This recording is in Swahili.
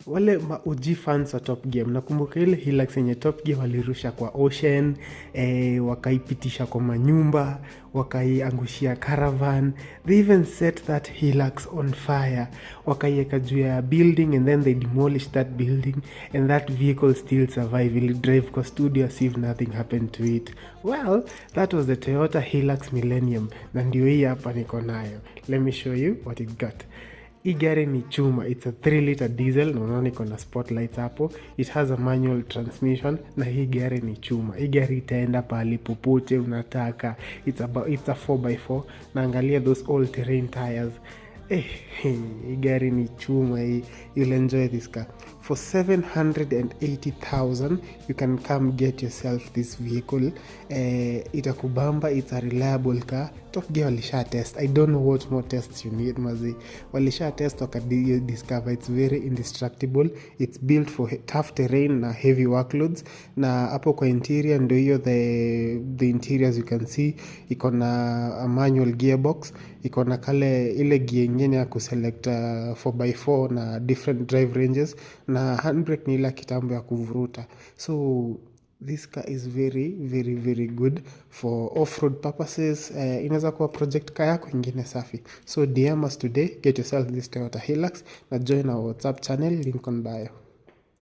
wale OG fans wa Top Gear, nakumbuka ile Hilux yenye Top Gear walirusha kwa ocean, wakaipitisha kwa manyumba, wakaiangushia caravan. They even set that Hilux on fire, wakaiweka juu ya building, and then they demolished that building, and that vehicle still survived. It drive kwa studio as if nothing happened to it. Well, that was the Toyota Hilux Millennium, na ndio hii hapa niko nayo. Let me show you what it got. Hii gari ni chuma. It's a 3-liter diesel, na unaona iko na spotlights hapo. It has a manual transmission, na hii gari ni chuma. Hii gari itaenda pahali popote unataka. It's a 4x4, na angalia those all terrain tires. Hii gari ni chuma hii. You'll enjoy this car. For 780,000 you can come get yourself this vehicle. Itakubamba. It's a reliable car. Top Gear walisha test. I don't know what more tests you need, mazi. Walisha test discover it's very indestructible. It's built for tough terrain na heavy workloads. Na hapo kwa interior ndio hiyo, the interiors you can see iko na a manual gearbox, iko na ile gear nyingine ya kuselect 4x4 na different drive ranges, na handbrake ni ile kitambo ya kuvuruta. So this car is very very very good for off-road purposes. Inaweza kuwa project car yako ingine safi. So DM us today, get yourself this Toyota Hilux, na join our WhatsApp channel, link on bio.